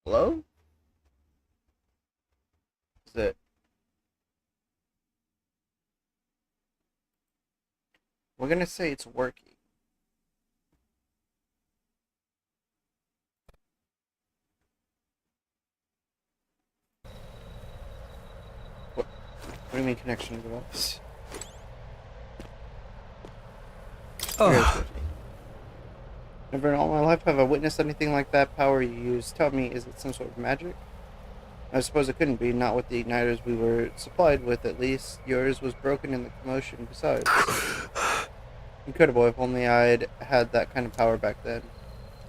Hello? Is it? We're gonna say it's working. What do you mean connection device? Oh. Never in all my life have I witnessed anything like that power you use. Tell me, is it some sort of magic? I suppose it couldn't be, not with the igniters we were supplied with, at least. Yours was broken in the commotion, besides. Incredible, if only I'd had that kind of power back then.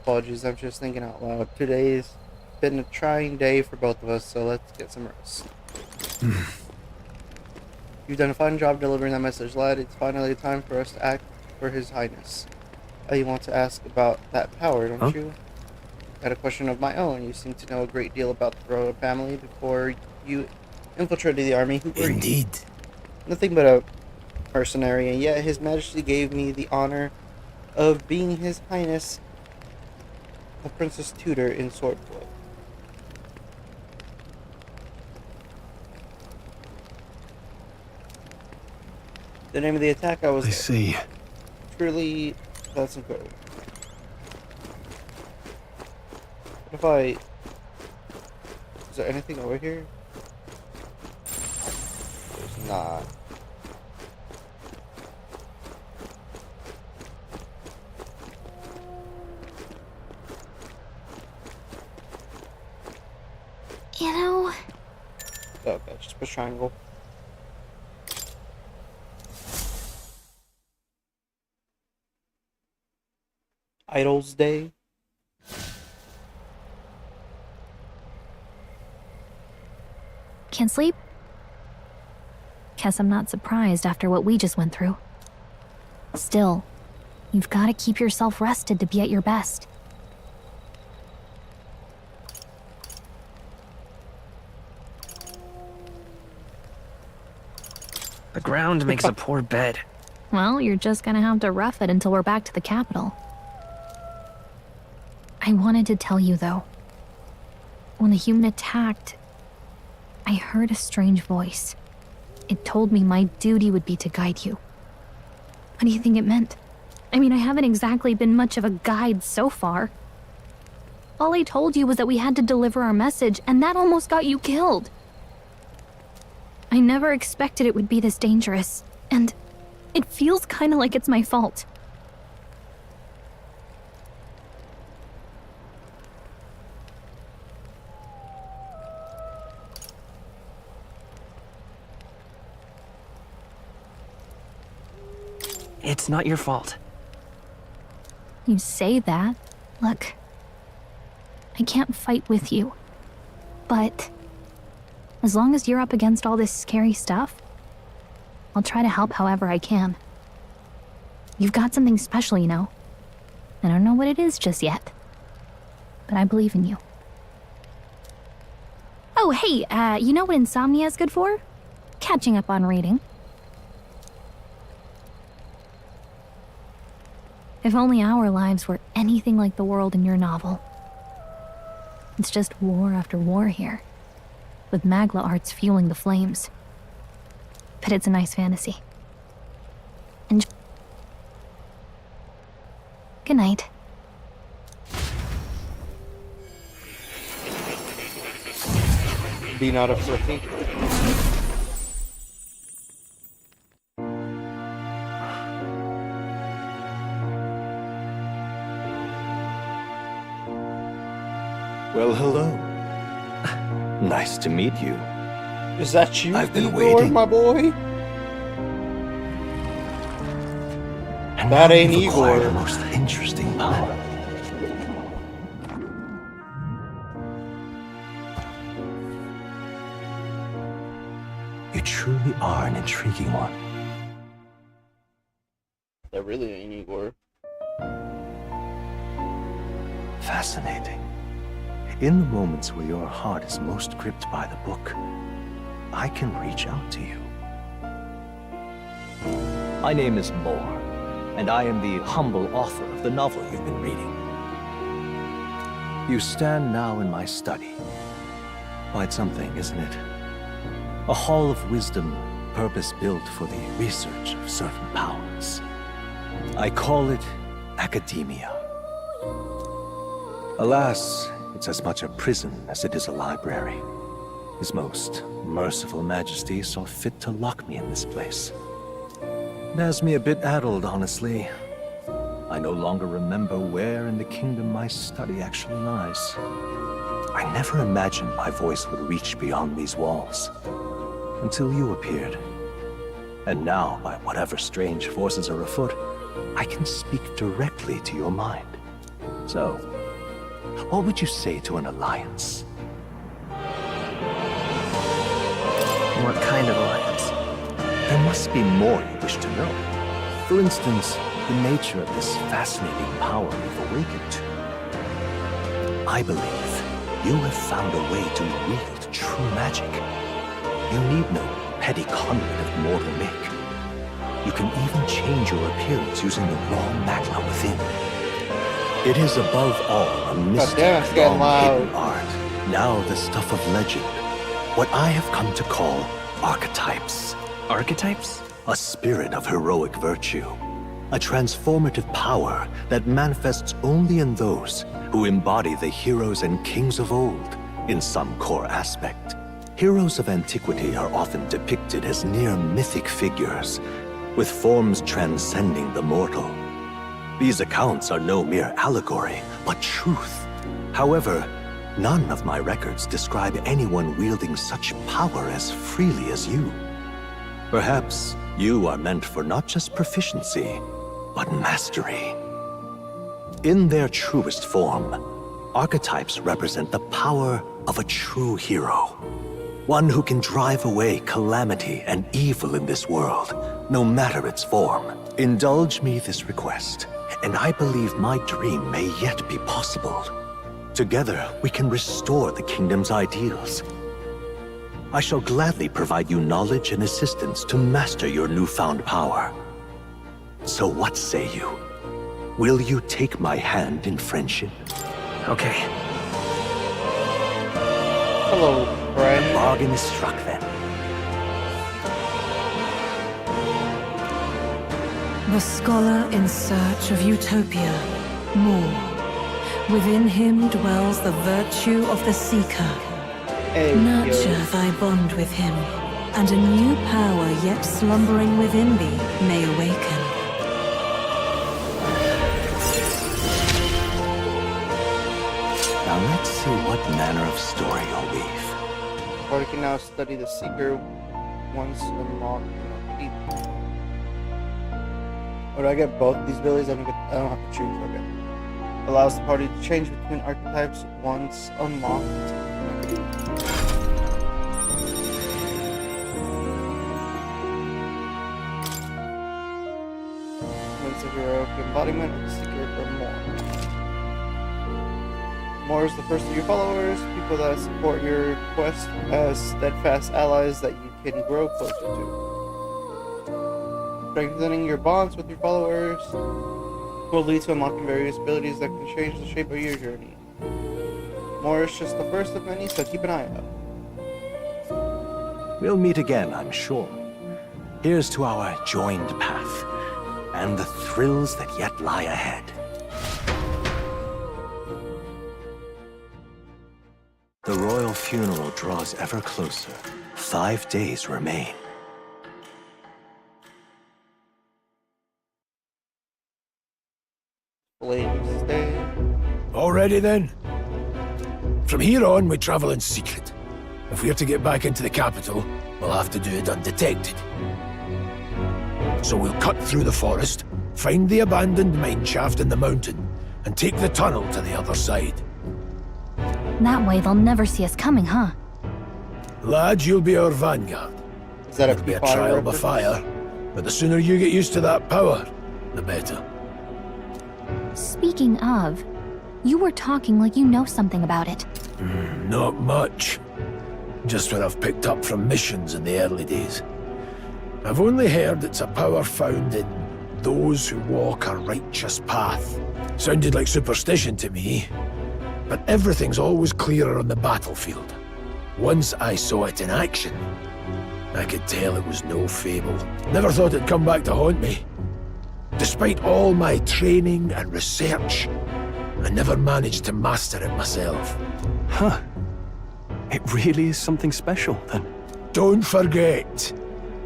Apologies, I'm just thinking out loud. Today's been a trying day for both of us, so let's get some rest. You've done a fine job delivering that message, lad. It's finally time for us to act for His Highness. You want to ask about that power, don't you? I had a question of my own. You seem to know a great deal about the royal family before you infiltrated the army. Who were you? Nothing but a mercenary, and yet His Majesty gave me the honor of being His Highness, the Princess Tutor in Swordplay. The name of the attack I I see. Truly, that's incredible. What if I... Is there anything over here? There's not. You know... Okay, just push triangle. Idols Day. Can't sleep? Guess I'm not surprised after what we just went through. Still, you've got to keep yourself rested to be at your best. The ground makes a poor bed. Well, you're just gonna have to rough it until we're back to the capital. I wanted to tell you, though. When the human attacked, I heard a strange voice. It told me my duty would be to guide you. What do you think it meant? I mean, I haven't exactly been much of a guide so far. All I told you was that we had to deliver our message, and that almost got you killed. I never expected it would be this dangerous, and it feels kind of like it's my fault. It's not your fault. You say that. Look, I can't fight with you, but as long as you're up against all this scary stuff, I'll try to help however I can. You've got something special, you know. I don't know what it is just yet, but I believe in you. Oh, hey, you know what insomnia is good for? Catching up on reading. If only our lives were anything like the world in your novel. It's just war after war here, with Magla arts fueling the flames. But it's a nice fantasy. Enjoy. Good night. Be not afraid. Well, hello. Nice to meet you. Is that you, I've been Igor, waiting. my boy? And That now ain't you've acquired Igor. a most interesting power. You truly are an intriguing one. That really ain't Igor. Fascinating. In the moments where your heart is most gripped by the book, I can reach out to you. My name is Moore, and I am the humble author of the novel you've been reading. You stand now in my study. Quite something, isn't it? A hall of wisdom, purpose-built for the research of certain powers. I call it academia. Alas, it's as much a prison as it is a library. His most merciful majesty saw fit to lock me in this place. It has me a bit addled, honestly. I no longer remember where in the kingdom my study actually lies. I never imagined my voice would reach beyond these walls, until you appeared. And now, by whatever strange forces are afoot, I can speak directly to your mind. So, what would you say to an alliance? What kind of alliance? There must be more you wish to know. For instance, the nature of this fascinating power you've awakened to. I believe you have found a way to wield true magic. You need no petty conduit of mortal make. You can even change your appearance using the raw magma within. It is above all a mystic, it's getting long-hidden loud. art, now the stuff of legend. What I have come to call archetypes. Archetypes? A spirit of heroic virtue. A transformative power that manifests only in those who embody the heroes and kings of old in some core aspect. Heroes of antiquity are often depicted as near mythic figures, with forms transcending the mortal. These accounts are no mere allegory, but truth. However, none of my records describe anyone wielding such power as freely as you. Perhaps you are meant for not just proficiency, but mastery. In their truest form, archetypes represent the power of a true hero. One who can drive away calamity and evil in this world, no matter its form. Indulge me this request, and I believe my dream may yet be possible. Together, we can restore the kingdom's ideals. I shall gladly provide you knowledge and assistance to master your newfound power. So what say you? Will you take my hand in friendship? Okay. Hello, friend. Bargain is struck then. The scholar in search of utopia, more. Within him dwells the virtue of the seeker. Hey, Nurture yo. thy bond with him, and a new power yet slumbering within thee may awaken. Now let's see what manner of story you'll weave. Or you can now study the Seeker once unlocked. Or do I get both these abilities? I don't have to choose. Okay. Allows the party to change between archetypes once unlocked. Once a heroic embodiment of the Seeker or more. More is the first of your followers, people that support your quest as steadfast allies that you can grow closer to. Strengthening your bonds with your followers will lead to unlocking various abilities that can change the shape of your journey. More is just the first of many, so keep an eye out. We'll meet again, I'm sure. Here's to our joined path, and the thrills that yet lie ahead. The royal funeral draws ever closer. 5 days remain. Flames Day. Already then? From here on, we travel in secret. If we're to get back into the capital, we'll have to do it undetected. So we'll cut through the forest, find the abandoned mine shaft in the mountain, and take the tunnel to the other side. That way they'll never see us coming, huh? Lad, you'll be our vanguard. Is that It'll be a trial by fire, but the sooner you get used to that power, the better. Speaking of, you were talking like you know something about it. Not much. Just what I've picked up from missions in the early days. I've only heard it's a power found in those who walk a righteous path. Sounded like superstition to me. but everything's always clearer on the battlefield. Once I saw it in action, I could tell it was no fable. Never thought it'd come back to haunt me. Despite all my training and research, I never managed to master it myself. Huh. It really is something special, then. Don't forget,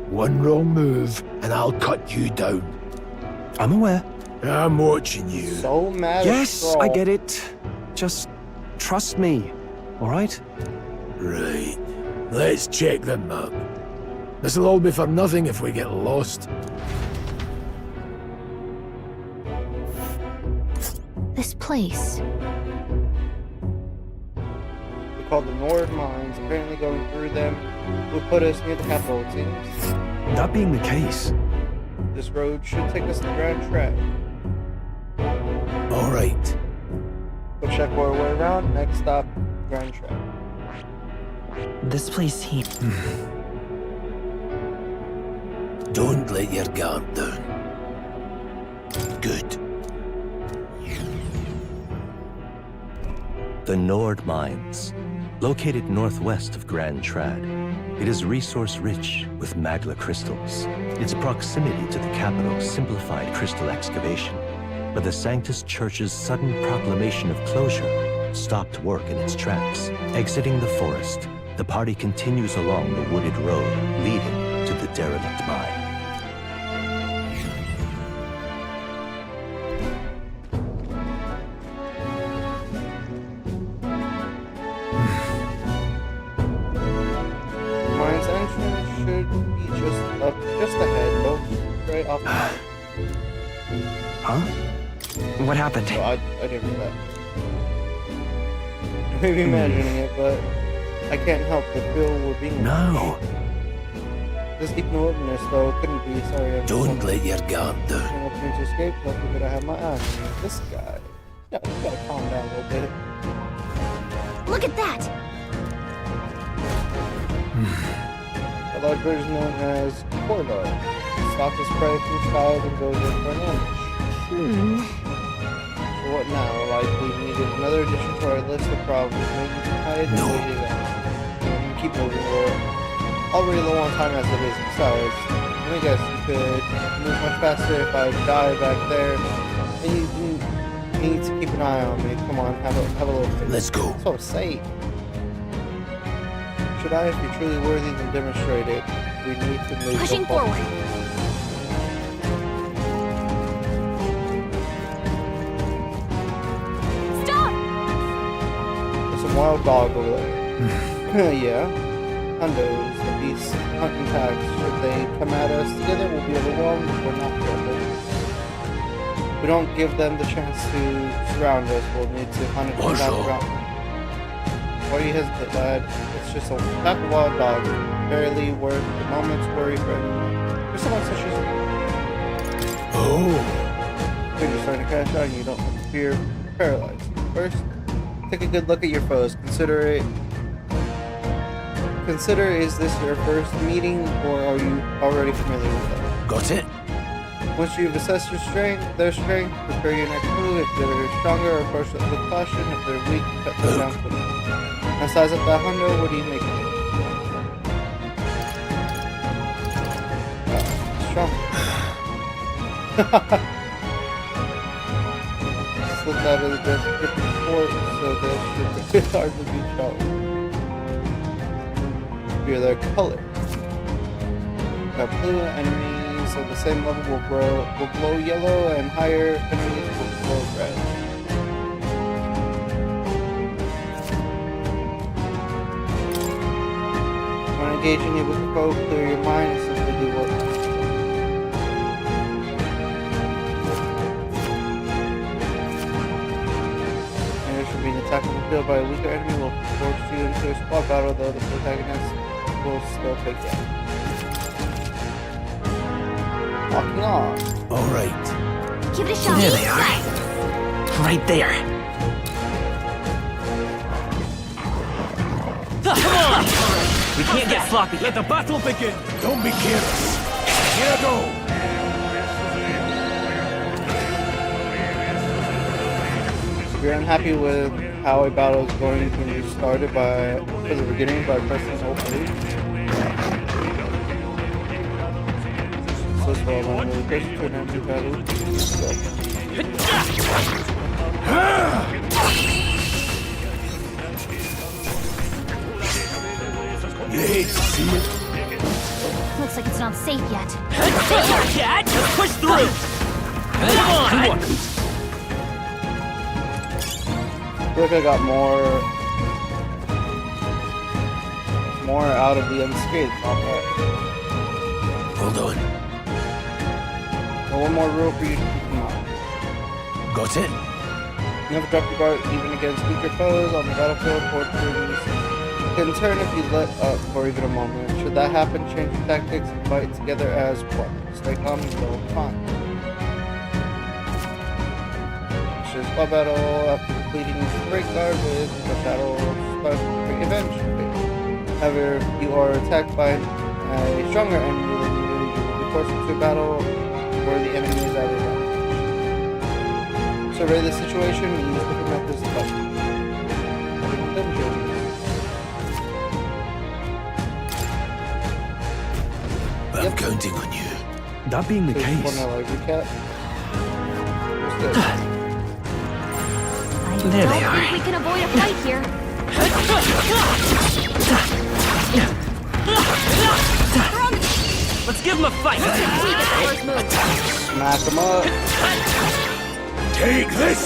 one wrong move and I'll cut you down. I'm aware. I'm watching you. So mad. Yes, I get it. Just trust me, all right? Right. Let's check the map. This'll all be for nothing if we get lost. This place. We call the Nord Mines. Apparently going through them will put us near the capital, it seems. That being the case, This road should take us to Grand Track. All right. We'll check our way around. Next stop, Grand Track. this place seems... Don't let your guard down. Good. The Nord Mines, located northwest of Grand Trad. It is resource-rich with magla crystals. Its proximity to the capital simplified crystal excavation, but the Sanctus Church's sudden proclamation of closure stopped work in its tracks. Exiting the forest, the party continues along the wooded road leading to the derelict mine. Mine's entrance should be just ahead, no, right off the map. Huh? What happened? So I didn't read that. Maybe imagining it, but I can't help but feel we're being No. This deep in the wilderness, though, couldn't be. Sorry, I'm Don't let your guard down. an opening to escape. Luckily that I have my eye on me. This guy. Yeah, you gotta calm down a little bit. Look at that! A large bird is known as Cordo. It stalks its prey from the skies and goes in for an ambush. So what now? Like, we needed another addition to our list of problems. Maybe we can hide and wait it out. Keep moving. We're already low on time as it is. Besides, let me guess, you could move much faster if I die back there. And you need to keep an eye on me. Come on, have a little faith. Let's go. So say. Should I, if you're truly worthy, then demonstrate it. We need to move. Pushing so far. forward. Stop! There's some wild dog over there. Yeah. Hundos, the beasts, hunting packs. Should they come at us together, we'll be overwhelmed if we're not careful. If we don't give them the chance to surround us, we'll need to hunt it from back around. Why do you hesitate, lad? It's just a pack of wild dogs, barely worth a moment's worry for anyone. For someone such as you. Oh. Things are starting to crash out and you don't have to fear paralyzed. First, take a good look at your foes. Consider, is this your first meeting, or are you already familiar with them? Got it? Once you've assessed their strength, prepare your next move. If they're stronger, approach them with caution. If they're weak, cut them down quickly. Now size up that hundo, what do you make of it? Strong. Slipped out of the desert fort, so that should be hard to beat out. Fear their color. Got blue enemies of the same level will glow yellow, and higher enemies will glow red. When engaging you with the foe, clear your mind and simply do what. And there should be an attack on the field by a weaker enemy will force you into a squad battle, though the protagonist will still take damage. Locking on. All right. Give it a shot. There they are. Right there. Come on! We can't get sloppy. Let the battle begin. Don't be careless. Here I go. If you're unhappy with how a battle is going when you start it for the beginning by pressing Alt A. So far, I'm really close to an empty battle. You hate to see it. Looks like it's not safe yet. Cat, let's push through. Come on. I feel like I got more out of the unscathed combat. Hold on. Well, one more rule for you to keep in mind. Got it? Never drop your guard even against weaker foes on the battlefield. Fortunes can turn if you let up for even a moment. Should that happen, change your tactics and fight together as one. Stay calm and go on. It's squad battle after completing the break guard with the battle start eventually. However, if you are attacked by a stronger enemy than you, you will be forced into a battle where the enemy is at advantage. Survey the situation and use different methods to fight. I'm counting on you. That being the case, Wanna like recap? I There they don't think are. we can avoid a fight here. Let's give him a fight. We get the first move. Smack him up. Take this!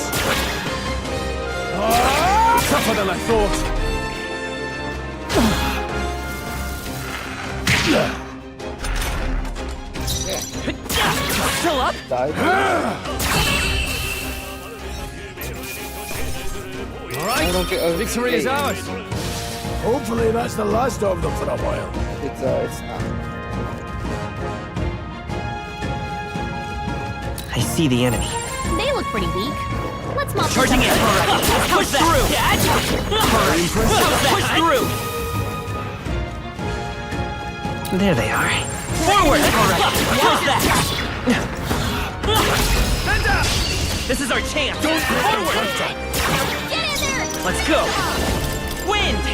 tougher than I thought. Still up? Died. All right, victory is ours. Hopefully that's the last of them for a while. It's not. I see the enemy. They look pretty weak. Let's mop Charging in. them. Let's push through. Push through. There they are. Forward. Close that. This is our chance. Forward. Get in there! Let's go. Wind.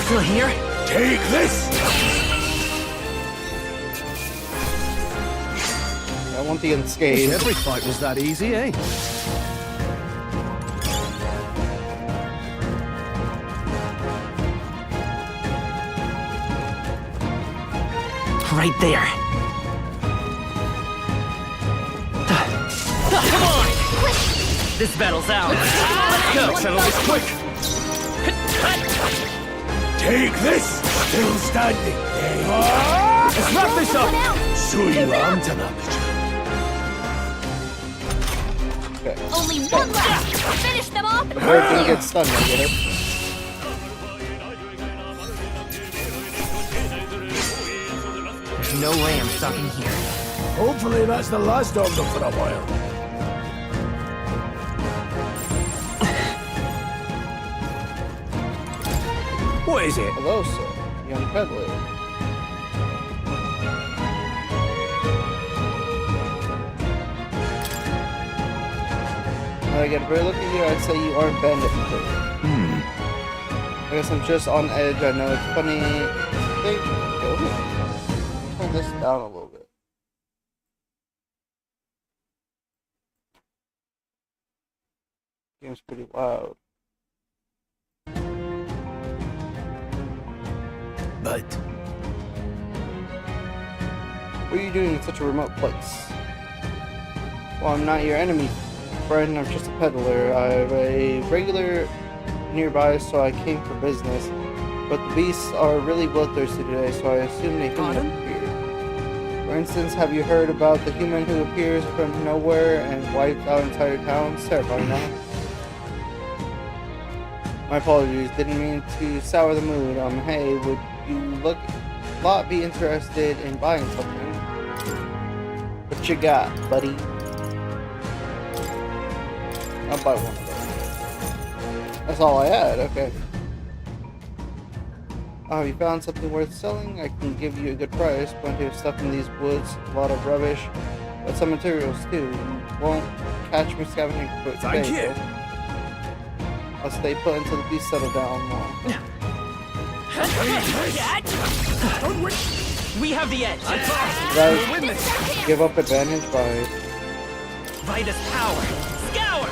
Still here? Take this! I want the unscathed. Every fight was that easy, eh? Right there. Come on! This battle's ours. Let's go. Settle this quick. Take this! Still standing. Let's wrap this up. So you aren't an amateur. Okay. Only one left! Finish them off! The bird didn't get stunned, I get it. There's no way I'm stopping here. Hopefully that's the last of them for a while. What is it? Hello, sir. Young peddler. When I get a very look at you, I'd say you aren't bandit material. I guess I'm just on edge. I know it's funny. Think. Turn this down a little bit. Game's pretty loud. But What are you doing in such a remote place? Well, I'm not your enemy, friend. I'm just a peddler. I have a regular nearby, so I came for business. But the beasts are really bloodthirsty today, so I assume they human appeared. For instance, have you heard about the human who appears from nowhere and wipes out entire towns? Terrifying, huh? My apologies. Didn't mean to sour the mood. Hey, would you be interested in buying something? What you got, buddy? I'll buy one of those. That's all I had, okay. Have you found something worth selling? I can give you a good price. Plenty of stuff in these woods, a lot of rubbish, but some materials too. You won't catch me scavenging for it today. Thank you. I'll stay put until the beast settle down more. We have the edge. Guys, give up advantage by... Vitus power. Scour.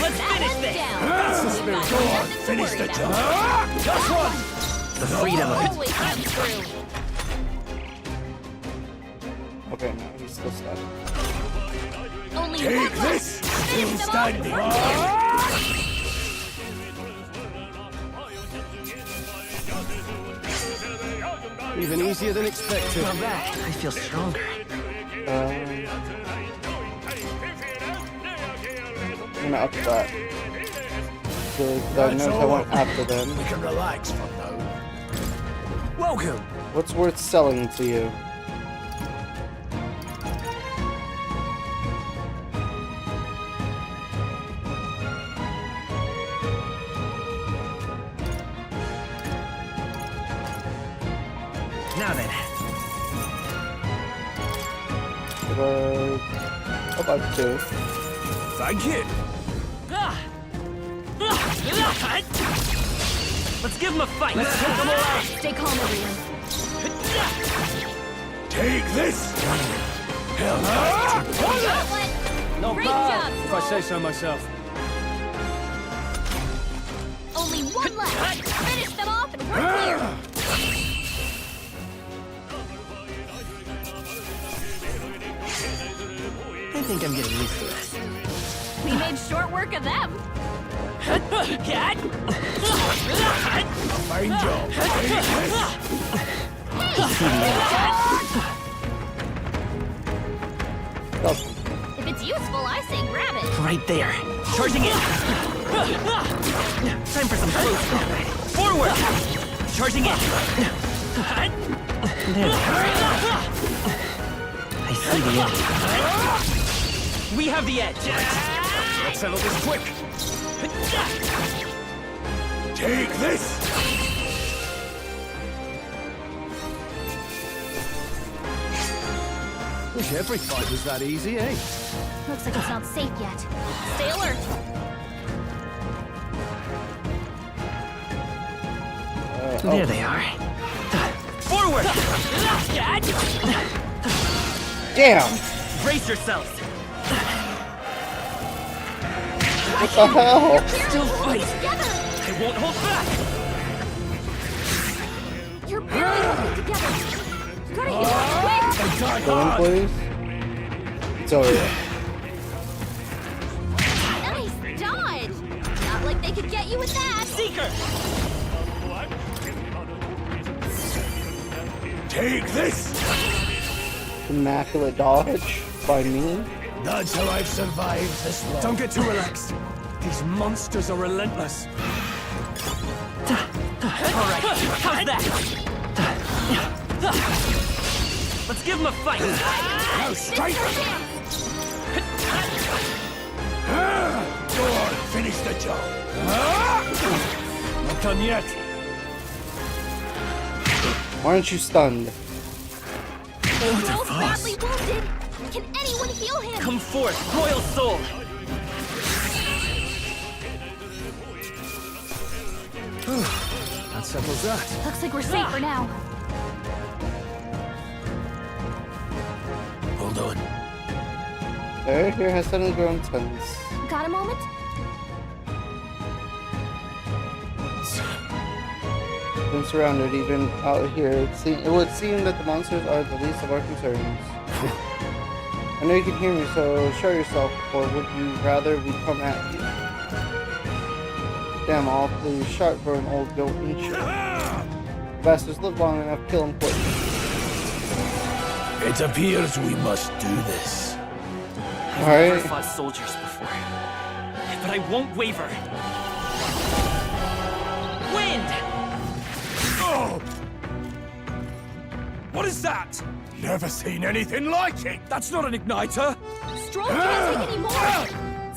Let's finish this. That's the spirit. Go on, finish the job. Just one. The freedom of it. Always comes through. Okay, no, he's still stuck. Only Take one this. left. Still Finish them off standing. and we're clear. Even easier than expected. Not bad. I feel stronger. I'm gonna up that. Because I know I went after them. We can relax for now. Welcome. What's worth selling to you? Now then. I'll buy two. Thank you. Let's give him a fight. Let's take him alive. Stay calm, everyone. Take this. Hell no. That one. Not Great bad, job, if I say so myself. Only one left. Finish them off and we're clear. I think I'm getting used to this. We made short work of them. Cat. Fine job. Take this. If it's useful, I say grab it. Right there. Charging in. Time for some close combat. Forward. Charging in. There they are. I see the edge. We have the edge. Let's settle this quick. Take this. Wish every fight was that easy, eh? Looks like it's not safe yet. Stay alert. There they are. Forward. Damn! Brace yourselves. What the hell? Still fight. Together. I won't hold back. You're barely holding together. You gotta use your wings. Go in, please. It's over. Nice dodge. Not like they could get you with that. Seeker. Take this. Immaculate dodge by me. That's how I've survived this long. Don't get too relaxed. These monsters are relentless. Alright, how's that? Let's give him a fight. Now strike. Go on, finish the job. Not done yet. Why aren't you stunned? Girl's badly wounded. Can anyone heal him? Come forth, royal soul. That settles that. Looks like we're safe for now. Hold on. The air here has suddenly grown tense. Got a moment? Been surrounded, even out here. It would seem that the monsters are the least of our concerns. I know you can hear me, so show yourself, or would you rather we come at you? Damn, all the sharp for an old goat and shit. Bastards live long enough, kill him quick. It appears we must do this. I've never fought soldiers before, but I won't waver. Wind! Oh! What is that? Never seen anything like it! That's not an igniter. Stroll can't take any more.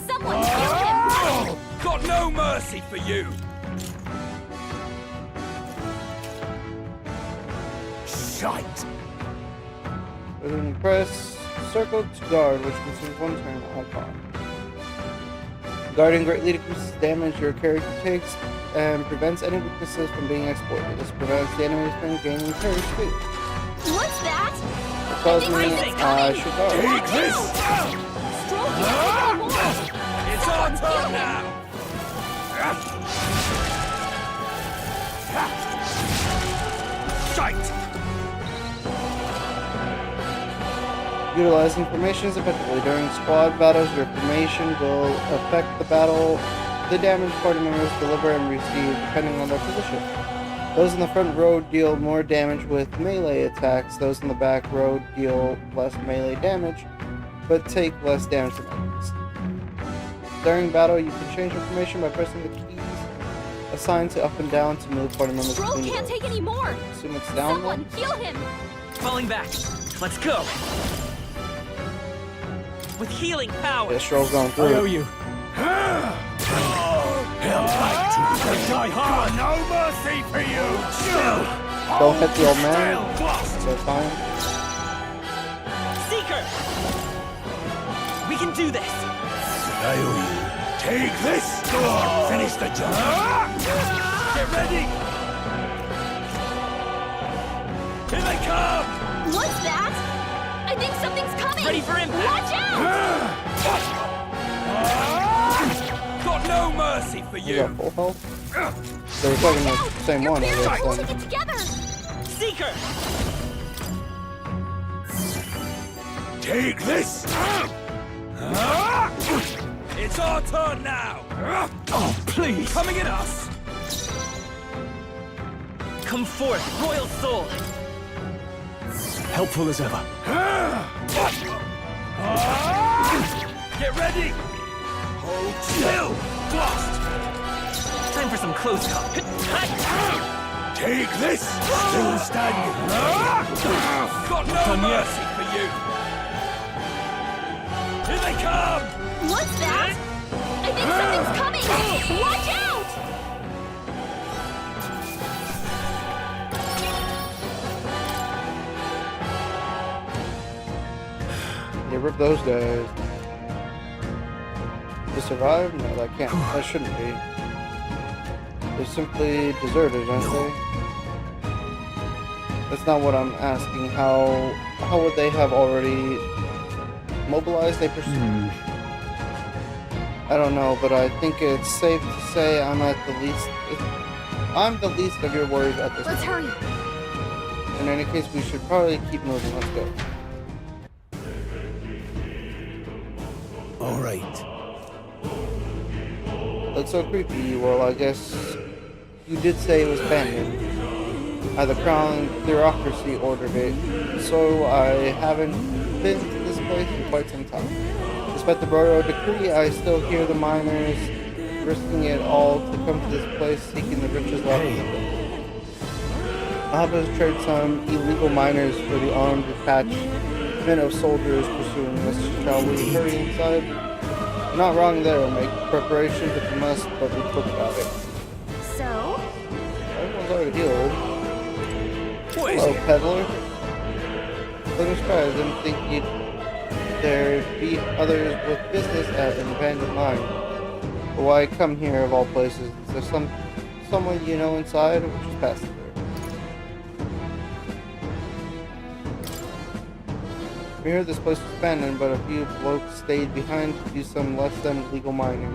Someone heal him. Oh! Got no mercy for you. Shite! When you press circle to guard, which consumes one turn icon. Guarding greatly decreases damage your character takes and prevents any weaknesses from being exploited. This prevents the enemies from gaining courage too. What's that? Because I think means something's should coming. guard. Watch out! Stroll can't take anymore. It's our turn now! Shite! Utilizing formations effectively. During squad battles, your formation will affect the damage party members deliver and receive depending on their position. Those in the front row deal more damage with melee attacks. Those in the back row deal less melee damage, but take less damage from enemies. During battle, you can change your formation by pressing the keys assigned to up and down to move party members Stroll between can't rows. take any more. Assume it's down Someone one. heal him. Falling back. Let's go. With healing power. Yeah, Stroll's going I owe through. you. Hell back to die hard! No mercy for you! Don't hit the old man. Blast! So fine. Seeker. We can do this. I owe you. Take this! Finish the job! Get ready! Here they come! What's that? I think something's coming. Ready for impact. Watch out! Got no mercy for You you! got full health. So we're talking the same You're one, I very guess. hold Then. it together. Seeker. Take this! It's our turn now! Oh, please. Coming at us! Come forth, royal soul. Helpful as ever. Get ready! Hold still! Blast! Time for some close call. Take this! Still standing! Got no mercy for you! Here they come! What's that? I think something's coming. Watch out! Yeah, rip those guys. To survive? No, that can't. That shouldn't be. They're simply deserters, aren't they? That's not what I'm asking. How would they have already mobilized? They pursued. I don't know, but I think it's safe to say I'm the least of your worries at this Let's point. hurry. In any case, we should probably keep moving. Let's go. All right. Looks so creepy. Well, I guess you did say it was abandoned. The Crown bureaucracy ordered it, so I haven't been to this place in quite some time. Despite the borough decree, I still hear the miners risking it all to come to this place seeking the riches left in the world. I'll have to trade some illegal miners for the armed detachment of soldiers pursuing this. Shall we hurry inside? You're not wrong there. Make preparations if you must, but be quick about it. So, Everyone's already healed. What is Hello, it? peddler. Thundersmashraid, I didn't think there'd be others with business at an abandoned mine. But why come here of all places? Is there someone you know inside, or just passing through? We heard this place was abandoned, but a few blokes stayed behind to do some less than legal mining.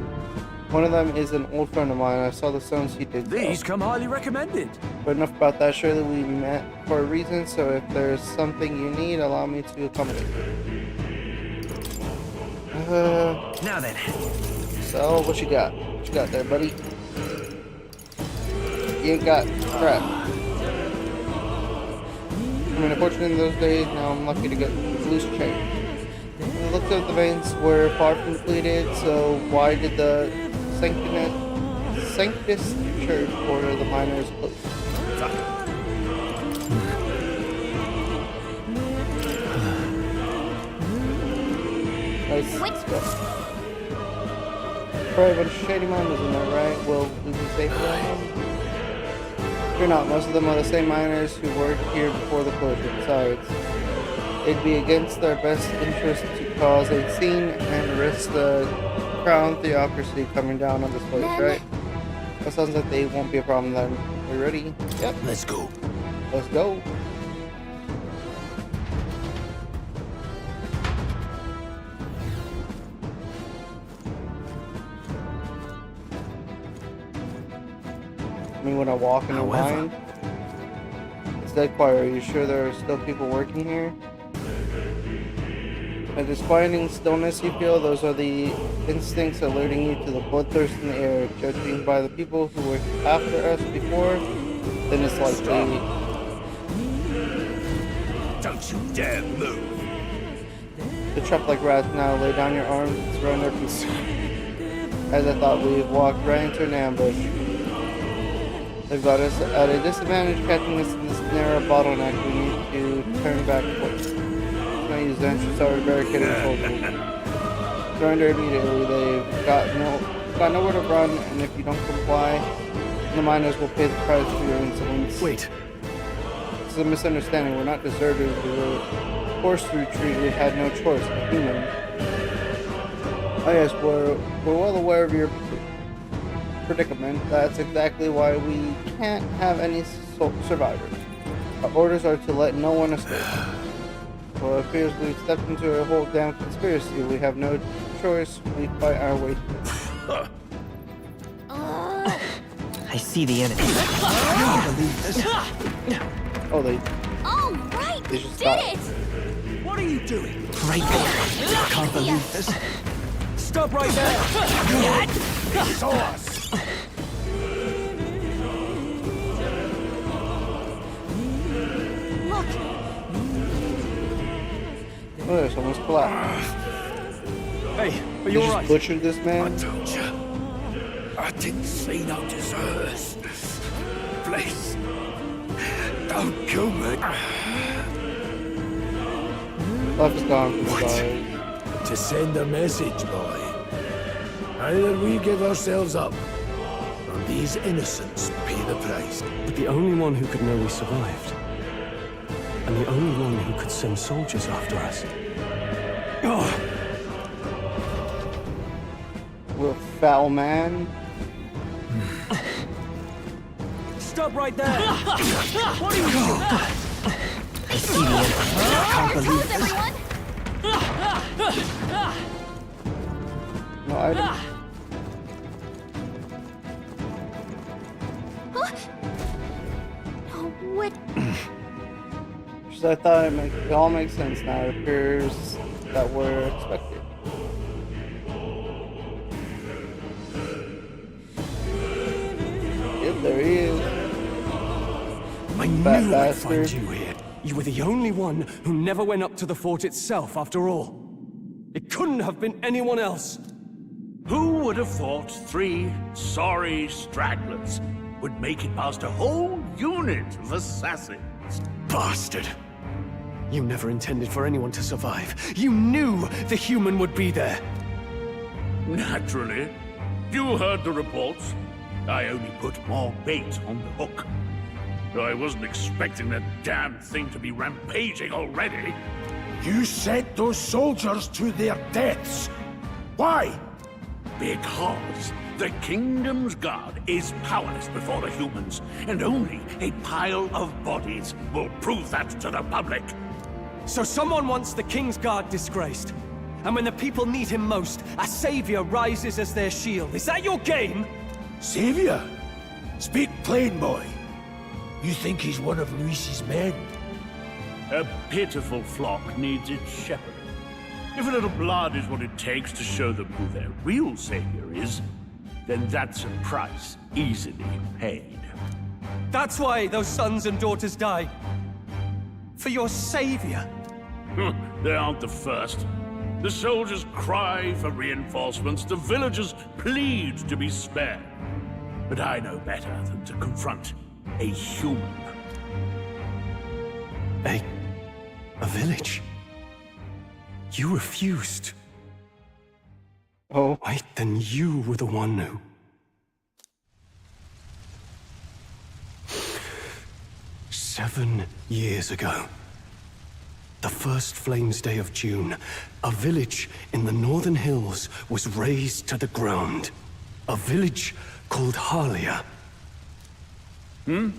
One of them is an old friend of mine. I saw the stones he did. These come highly recommended. But enough about that. Surely we met for a reason, so if there's something you need, allow me to accommodate you. Now then. So, what you got? What you got there, buddy? You ain't got crap. I mean, unfortunately in those days, now I'm lucky to get loose change. It looked like the veins were far from depleted, so why did the Sanctus Church order the miners closed? Nice stuff. Probably a bunch of shady miners in there, right? Will we be safe around them? You're not. Most of them are the same miners who worked here before the closure. Besides, it'd be against their best interest to cause a scene and risk the crown theocracy coming down on this place, Then- right? That sounds like they won't be a problem then. We ready? Yep. Let's go. Let's go. I mean, when I walk in the However- line, it's dead quiet. Are you sure there are still people working here? A disquieting stillness you feel, those are the instincts alerting you to the bloodthirst in the air. Judging by the people who were after us before, then it's likely. Don't you dare move. The trapped like rats now. Lay down your arms and surrender peace. As I thought, we've walked right into an ambush. They've got us at a disadvantage, catching us in this narrow bottleneck. We need to turn back. Can I use the entrance tower to barricade the soldiers? Surrender immediately. They've got nowhere to run, and if you don't comply, the miners will pay the price for your insolence. Wait, This is a misunderstanding. We're not deserters. We were forced to retreat. We had no choice. A human. Oh yes, we're well aware of your predicament. That's exactly why we can't have any survivors. Our orders are to let no one escape. Well, it appears we've stepped into a whole damn conspiracy. We have no choice. We fight our way through. I see the enemy. I can't believe this. Oh, they All right, They we just did got- it! What are you doing? Right there. I can't believe this. stop right there! Saw us. Look, Oh, there's almost collapsed. Hey, are They you just alright? butchered this I man. told you. I didn't see no deserters. Please. Don't kill me. Life is gone from the guys. To send a message, boy. Either we give ourselves up, or these innocents pay the price. But the only one who could know we survived. And the only one who could send soldiers after us. Oh, We're foul man. stop right there! What are you doing? I see the enemy. I can't believe how's this. everyone? No item. Oh, what? So I thought it all makes sense now. It appears that we're expected. Yep, there he is. I Fat knew I'd find bastard. you here. You were the only one who never went up to the fort itself, after all. It couldn't have been anyone else. Who would have thought 3 sorry stragglers would make it past a whole unit of assassins? Bastard! You never intended for anyone to survive. You knew the human would be there. Naturally. You heard the reports. I only put more bait on the hook. I wasn't expecting that damn thing to be rampaging already. You sent those soldiers to their deaths. Why? Because the kingdom's guard is powerless before the humans, and only a pile of bodies will prove that to the public. So someone wants the King's Guard disgraced. And when the people need him most, a savior rises as their shield. Is that your game? Savior? Speak plain, boy. You think he's one of Luis's men? A pitiful flock needs its shepherding. If a little blood is what it takes to show them who their real savior is, then that's a price easily paid. That's why those sons and daughters died. For your savior. They aren't the first. The soldiers cry for reinforcements, the villagers plead to be spared. But I know better than to confront a human. A village? You refused. Oh, Wait, then you were the one who... "7 years ago, The first Flames Day of June, a village in the northern hills was razed to the ground. A village called Harlia. Oh,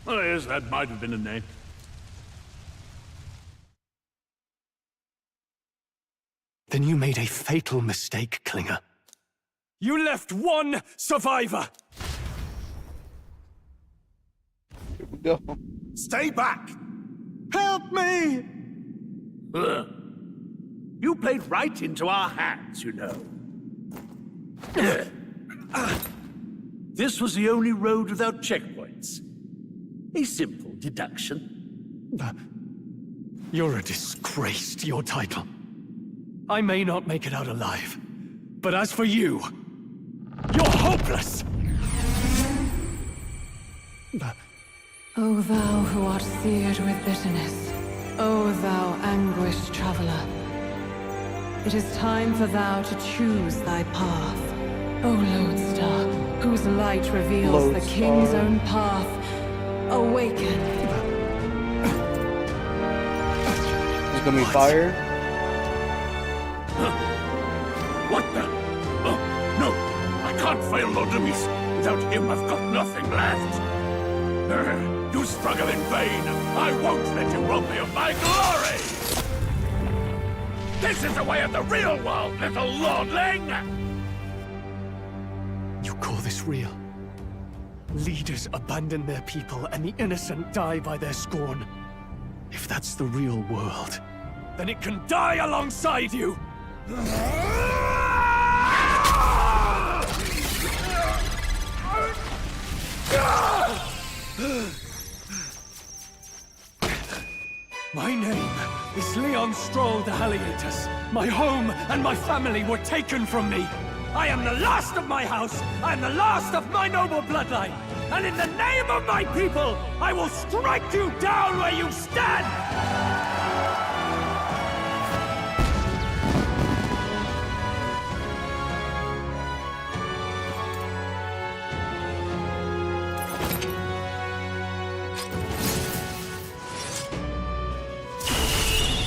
yes, that might have been a name. Then you made a fatal mistake, Klinger. You left one survivor! Here we go. Stay back! Help me! You played right into our hands, you know. This was the only road without checkpoints. A simple deduction. You're a disgrace to your title. I may not make it out alive, but as for you, you're hopeless! O thou who art seared with bitterness, O thou anguished traveler, it is time for thou to choose thy path. O Lodestar, whose light reveals the king's own path, awaken. There's gonna be fire. What the? Oh, no! I can't fail Lord Demis. Without him, I've got nothing left. You struggle in vain. I won't let you rob me of my glory! This is the way of the real world, little lordling! You call this real? Leaders abandon their people and the innocent die by their scorn. If that's the real world, then it can die alongside you! My name is Leon Stroll de Haliatus. My home and my family were taken from me. I am the last of my house. I am the last of my noble bloodline. And in the name of my people, I will strike you down where you stand!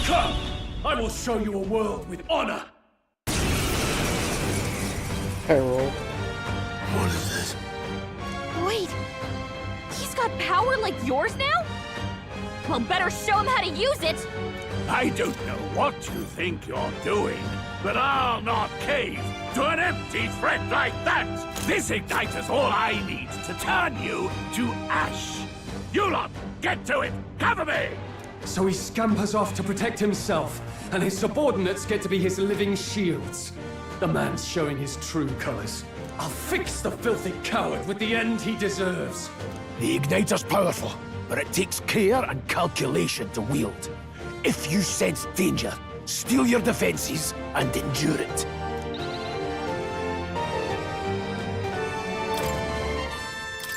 Come! I will show you a world with honor! Harold. What is this? Wait, he's got power like yours now? Well, better show him how to use it! I don't know what you think you're doing, but I'll not cave to an empty threat like that! This igniter's all I need to turn you to ash! You lot, get to it! Cover me! So he scampers off to protect himself, and his subordinates get to be his living shields. The man's showing his true colors. I'll fix the filthy coward with the end he deserves. The igniter's powerful, but it takes care and calculation to wield. If you sense danger, steel your defenses and endure it.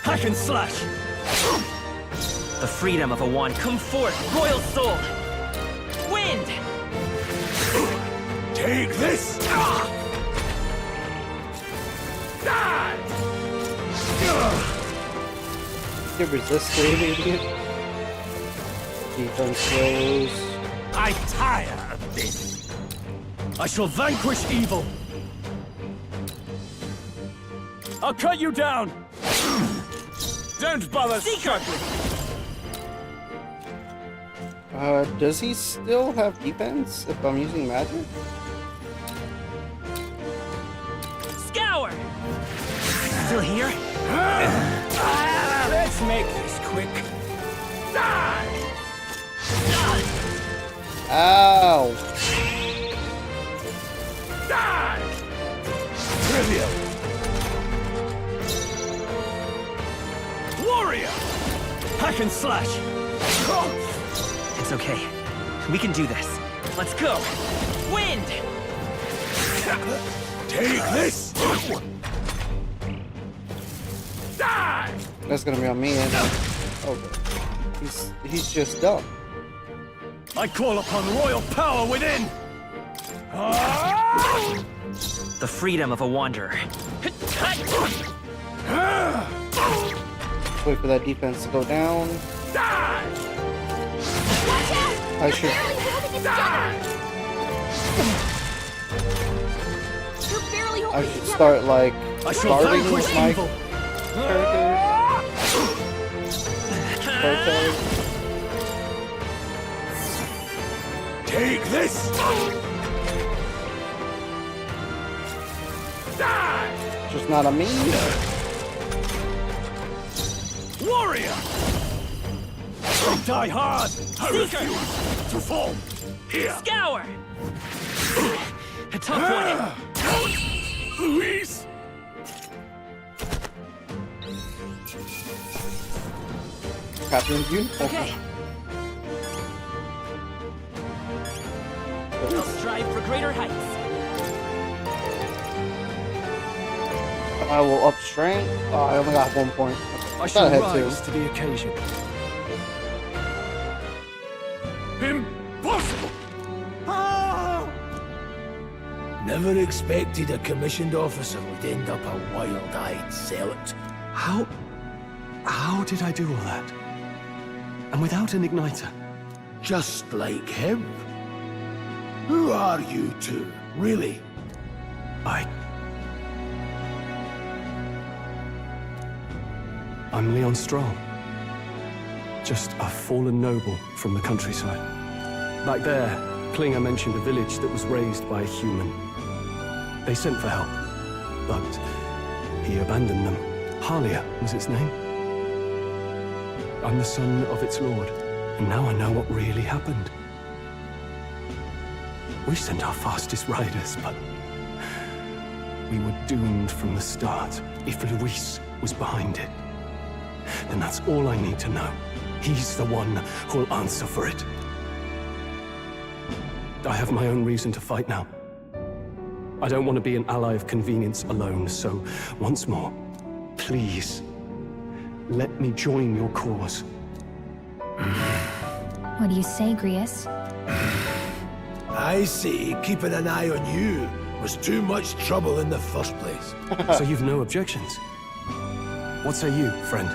Hack and slash! The freedom of a wand. Come forth, royal soul! Wind! Take this! Die! You resist the idiot. Defense slows. I tire of this! I shall vanquish evil! I'll cut you down! Don't bother struggling! Does he still have defense if I'm using magic? Scour! Still here? Let's make this quick. Die! Ow! Die! Trivial! Warrior! Hack and slash! It's okay. We can do this. Let's go! Wind! Take this! Die! That's gonna be on me. And oh, he's just dumb. I call upon royal power within! The freedom of a wanderer. Wait for that defense to go down. Die! Watch out! I should. Barely holding it together. You're barely I holding it should together. start like I shall starting vanquish with my evil. character. Take this! Just not a me. Warrior! Die hard! I refuse to fall. Here. Scour! A tough one. Luis! Captain's uniform. Okay. I'll strive for greater heights. I will up strength. Oh, I only got 1 point. I thought shall had two. rise to the occasion. Impossible! Never expected a commissioned officer would end up a wild-eyed zealot. How did I do all that? And without an igniter? Just like him. Who are you two, really? I'm Leon Stroll. Just a fallen noble from the countryside. Back there, Klinger mentioned a village that was raised by a human. They sent for help, but he abandoned them. Halia was its name. I'm the son of its lord, and now I know what really happened. We sent our fastest riders, but we were doomed from the start. If Luis was behind it, then that's all I need to know. He's the one who'll answer for it. I have my own reason to fight now. I don't want to be an ally of convenience alone, so once more, please, let me join your cause. What do you say, Grius? I see keeping an eye on you was too much trouble in the first place. So you've no objections? What say you, friend?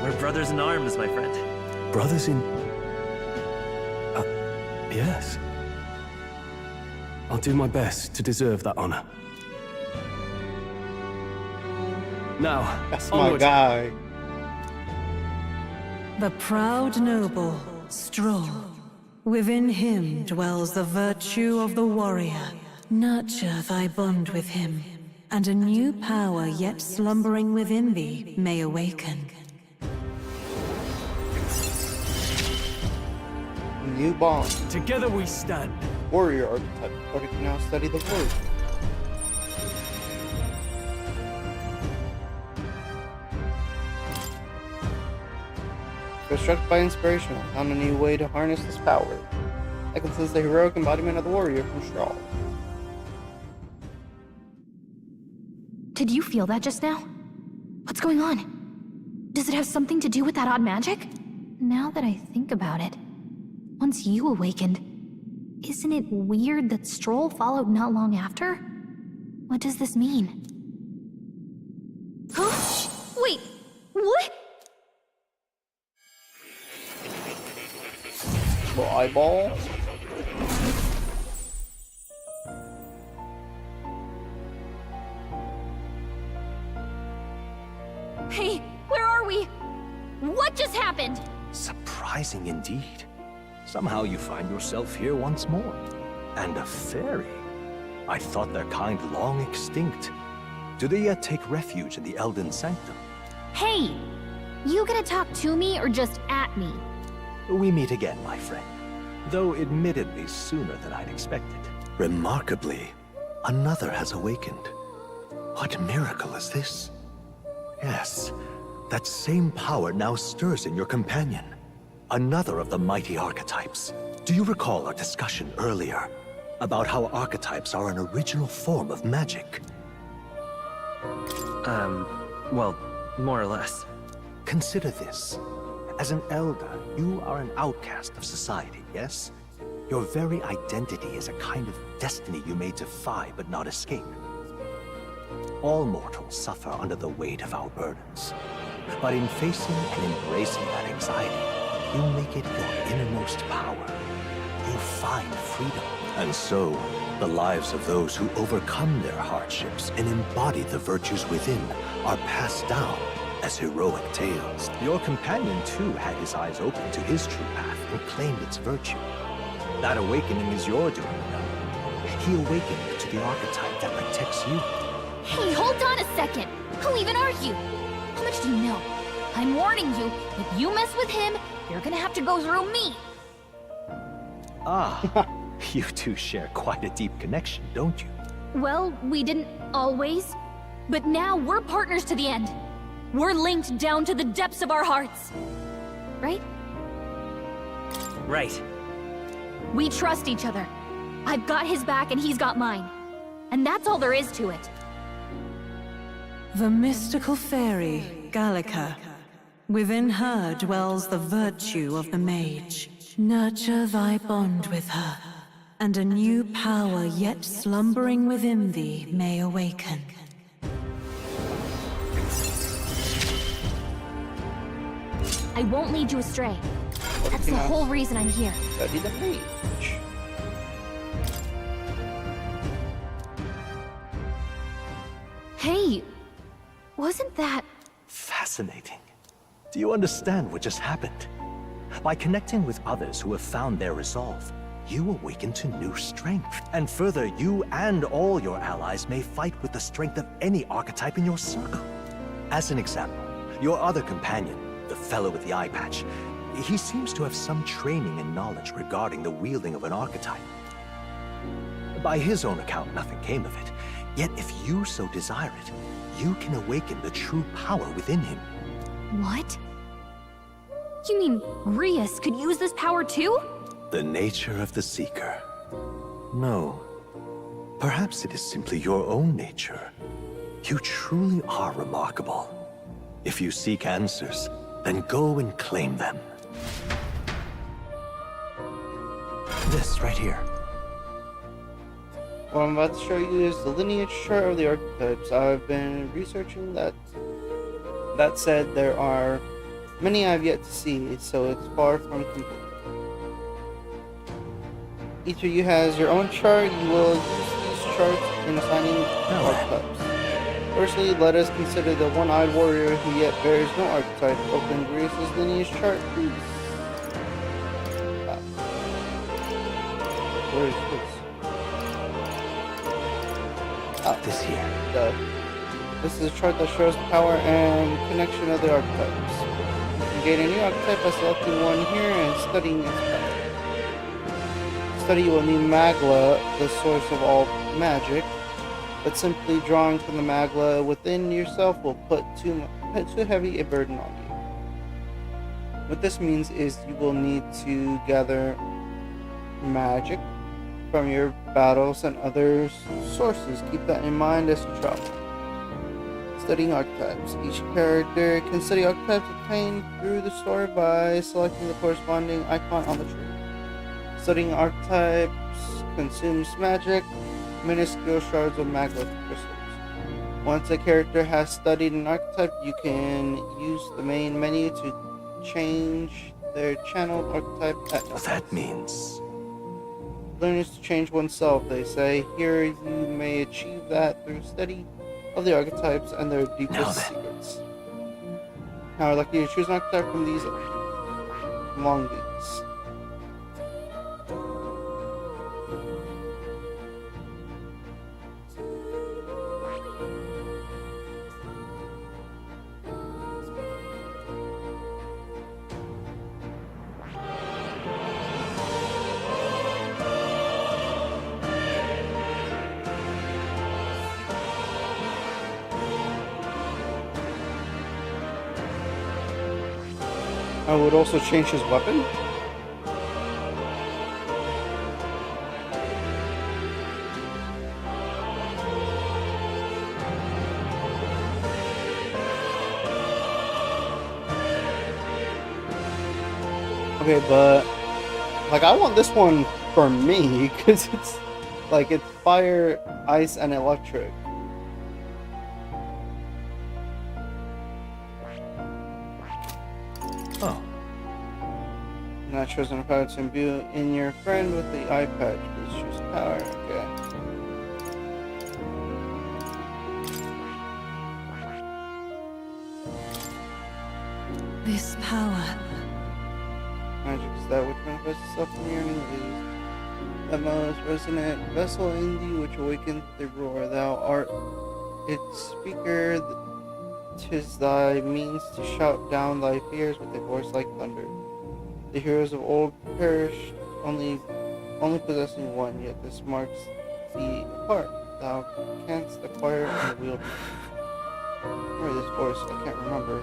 We're brothers in arms, my friend. Brothers in... yes. I'll do my best to deserve that honor. Now, That's my onward. guy. The proud noble, Stroll. Within him dwells the virtue of the warrior. Nurture thy bond with him, and a new power yet slumbering within thee may awaken. New bond. Together we stand. Warrior archetype. Order to now study the word. We're struck by inspiration. I found a new way to harness this power. I can sense the heroic embodiment of the warrior from Straw. Did you feel that just now? What's going on? Does it have something to do with that odd magic? Now that I think about it, once you awakened, isn't it weird that Stroll followed not long after? What does this mean? Huh? Wait, what? Little eyeball. Hey, where are we? What just happened? Surprising indeed. Somehow you find yourself here once more. And a fairy. I thought their kind long extinct. Do they yet take refuge in the Elden Sanctum? Hey, you gonna talk to me or just at me? We meet again, my friend. Though admittedly sooner than I'd expected. Remarkably, another has awakened. What miracle is this? Yes, that same power now stirs in your companion. Another of the mighty archetypes. Do you recall our discussion earlier about how archetypes are an original form of magic? Well, more or less. Consider this. As an elder, you are an outcast of society, yes? Your very identity is a kind of destiny you may defy but not escape. All mortals suffer under the weight of our burdens. But in facing and embracing that anxiety, you'll make it your innermost power. You'll find freedom. And so, the lives of those who overcome their hardships and embody the virtues within are passed down as heroic tales. Your companion, too, had his eyes open to his true path and claimed its virtue. That awakening is your doing now. He awakened to the archetype that protects you. Hey, hold on a second. Who even are you? How much do you know? I'm warning you, if you mess with him, you're gonna have to go through me. Ah, you two share quite a deep connection, don't you? Well, we didn't always. But now we're partners to the end. We're linked down to the depths of our hearts. Right? Right. We trust each other. I've got his back and he's got mine. And that's all there is to it. The mystical fairy, Gallica. Within her dwells the virtue of the mage. Nurture thy bond with her, and a new power yet slumbering within thee may awaken. I won't lead you astray. That's the whole reason I'm here. Study the mage. Hey, wasn't that... Fascinating. Do you understand what just happened? By connecting with others who have found their resolve, you awaken to new strength. And further, you and all your allies may fight with the strength of any archetype in your circle. As an example, your other companion, the fellow with the eye patch, he seems to have some training and knowledge regarding the wielding of an archetype. By his own account, nothing came of it. Yet if you so desire it, you can awaken the true power within him. What? You mean Rias could use this power too? The nature of the Seeker. No. Perhaps it is simply your own nature. You truly are remarkable. If you seek answers, then go and claim them. This right here. What I'm about to show you is the lineage chart of the archetypes. I've been researching that. That said, there are many I've yet to see, so it's far from complete. Each of you has your own chart. You will use these charts in assigning archetypes. Firstly, let us consider the one-eyed warrior who yet bears no archetype. Open Greece's lineage chart, please. Where is this? This here. This is a chart that shows the power and connection of the archetypes. You can gain a new archetype by selecting one here and studying its power. Study will need Magla, the source of all magic, but simply drawing from the Magla within yourself will put too heavy a burden on you. What this means is you will need to gather magic from your battles and other sources. Keep that in mind as you travel. Studying archetypes. Each character can study archetypes obtained through the story by selecting the corresponding icon on the tree. Studying archetypes consumes magic, minuscule shards of magma crystals. Once a character has studied an archetype, you can use the main menu to change their channeled archetype at no cost. That means... Learners to change oneself, they say. Here you may achieve that through study of the archetypes and their deepest secrets. Now I'd like you to choose an archetype from these among these. I would also change his weapon. Okay, but like I want this one for me because it's like it's fire, ice, and electric. Oh, Not chosen a power to imbue in your friend with the eye patch. Please choose power. Okay. This power. Magic is that which manifests itself in your enemies. The most resonant vessel in thee which awakens the roar. Thou art its speaker. 'Tis thy means to shout down thy fears with a voice like thunder. The heroes of old perished only possessing one, yet this marks thee apart. Thou canst acquire and wield. Where is this voice? I can't remember.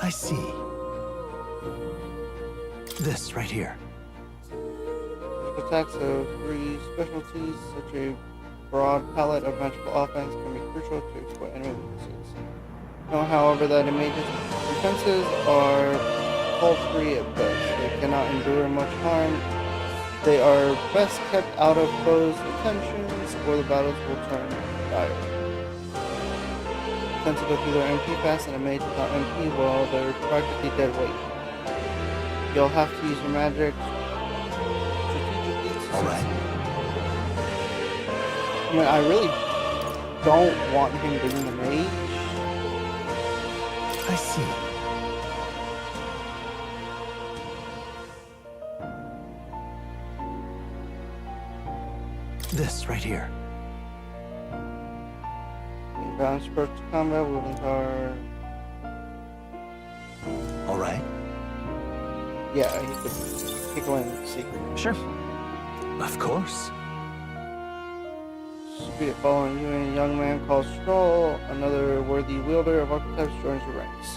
I see. This right here. Attacks of three specialties, such a broad palette of magical offense can be crucial to exploit enemy weaknesses. Know, however, that mage's defenses are hull-free at best. They cannot endure much harm. They are best kept out of foes' attentions, or the battles will turn dire. Tend to go through their MP fast, and a mage without MP, well, they're practically dead weight. You'll have to use your magic strategically to Alright. I mean, I really don't want him being the mage. I see. This right here. Balance approach to combat, wielding power. Alright. Yeah, he could kick away in the secret. Sure. Of course. Speed it following you, and a young man called Stroll, another worthy wielder of archetypes, joins your ranks.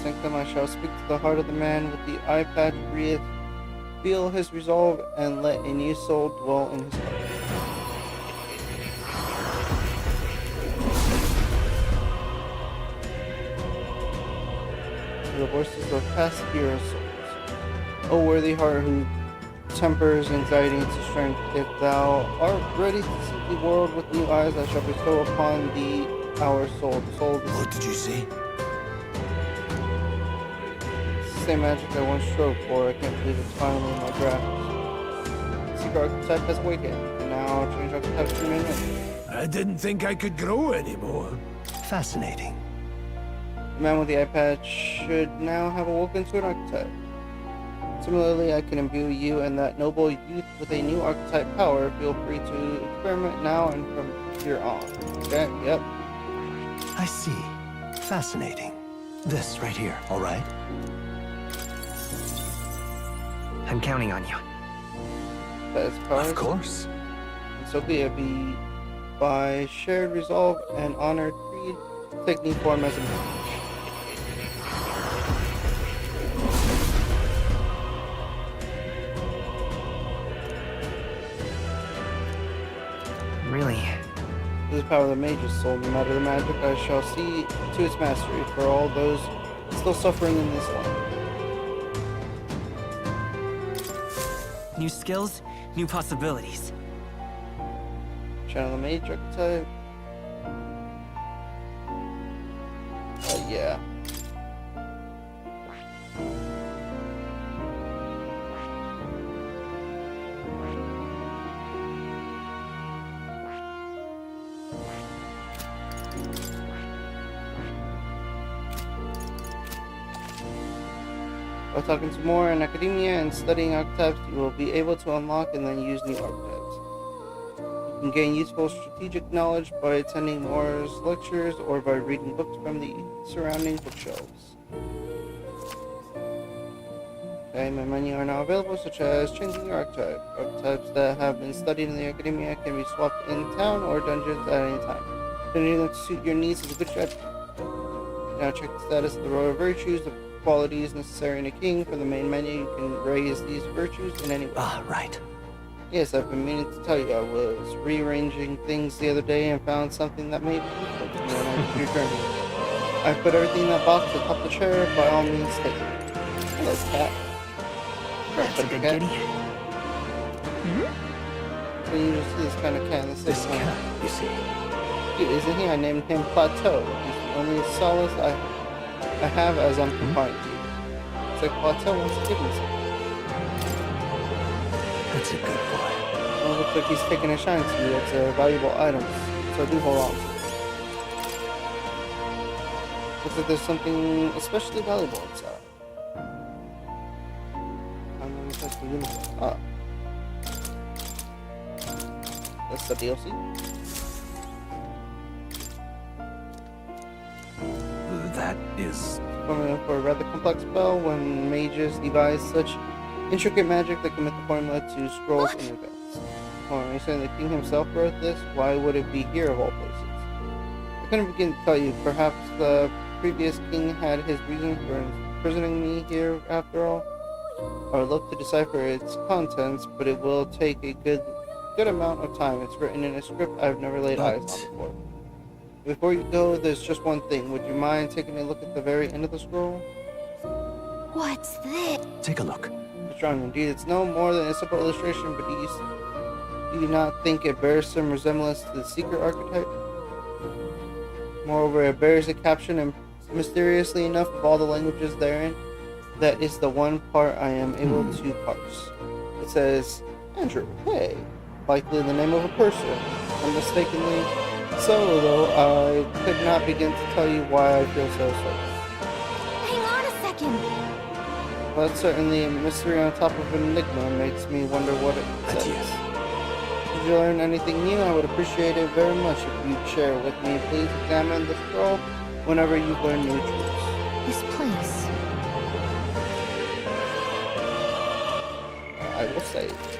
Sync them, I shall speak to the heart of the man with the eye patch, feel his resolve, and let a new soul dwell in his heart. The voices of past hero souls. O worthy heart who tempers anxiety into strength, if thou art ready to see the world with new eyes, I shall bestow upon thee our soul. The soul of the what did you say? same magic I once strove for. I can't believe it's finally in my grasp. Secret archetype has awakened, and now change archetypes to remain with. I didn't think I could grow anymore. Fascinating. The man with the eye patch should now have awoken to an archetype. Similarly, I can imbue you and that noble youth with a new archetype power. Feel free to experiment now and from here on. Okay, yep. I see. Fascinating. This right here, alright? I'm counting on you. That is power. Of course. And so be it. Be by shared resolve and honored creed, take new form as a mage. Really? This is the power of the mage's soul. No matter the magic, I shall see to its mastery for all those still suffering in this life. New skills, new possibilities. Channel the mage archetype. Yeah. By talking to more in academia and studying archetypes, you will be able to unlock and then use new archetypes. You can gain useful strategic knowledge by attending Moore's lectures or by reading books from the surrounding bookshelves. Okay, my menu are now available, such as changing your archetype. Archetypes that have been studied in the academia can be swapped in town or dungeons at any time. Changing them to suit your needs is a good strategy. Now check the status of the royal virtues, the qualities necessary in a king. From the main menu, you can raise these virtues in any way. Ah, right. Yes, I've been meaning to tell you. I was rearranging things the other day and found something that may be useful to me on my future journey. I put everything in that box atop the chair. By all means, take it. Hello, cat. That's a good cat. kitty. So you just see this kind of cat in the This city. cat, you see. Cute, isn't he? I named him Plateau. He's the only solace I have. I have as I'm confined to you. It's like Plateau wants to give me something. That's a good boy. Well, it looks like he's taking a shine to you. It's a valuable item, so do hold on to it. Looks like there's something especially valuable inside. I'm gonna test the uniform. Ah. That's the DLC. That is... Formula for a rather complex spell when mages devise such intricate magic that commit the formula to scrolls in advance. Well, you're saying the king himself wrote this? Why would it be here of all places? I couldn't begin to tell you. Perhaps the previous king had his reason for imprisoning me here after all. I would look to decipher its contents, but it will take a good amount of time. It's written in a script I've never laid eyes on before. Before you go, there's just one thing. Would you mind taking a look at the very end of the scroll? What's this? Take a look. Strong indeed. It's no more than a simple illustration, but do you not think it bears some resemblance to the secret archetype? Moreover, it bears a caption, and mysteriously enough, of all the languages therein, that is the one part I am able to parse. It says, Andrew, hey, likely the name of a person. Unmistakably so, though, I could not begin to tell you why I feel so certain. Hang on a second. Well, that's certainly a mystery on top of an enigma. Makes me wonder what it says. Yes. Did you learn anything new? I would appreciate it very much if you'd share with me. Please examine the scroll whenever you learn new truths. This place. I will save.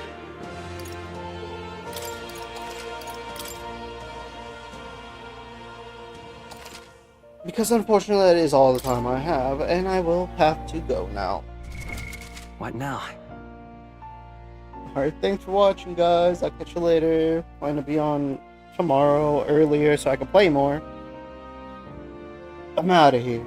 Because unfortunately that is all the time I have, and I will have to go now. What now? Alright, thanks for watching, guys. I'll catch you later. Plan to be on tomorrow earlier so I can play more. I'm out of here.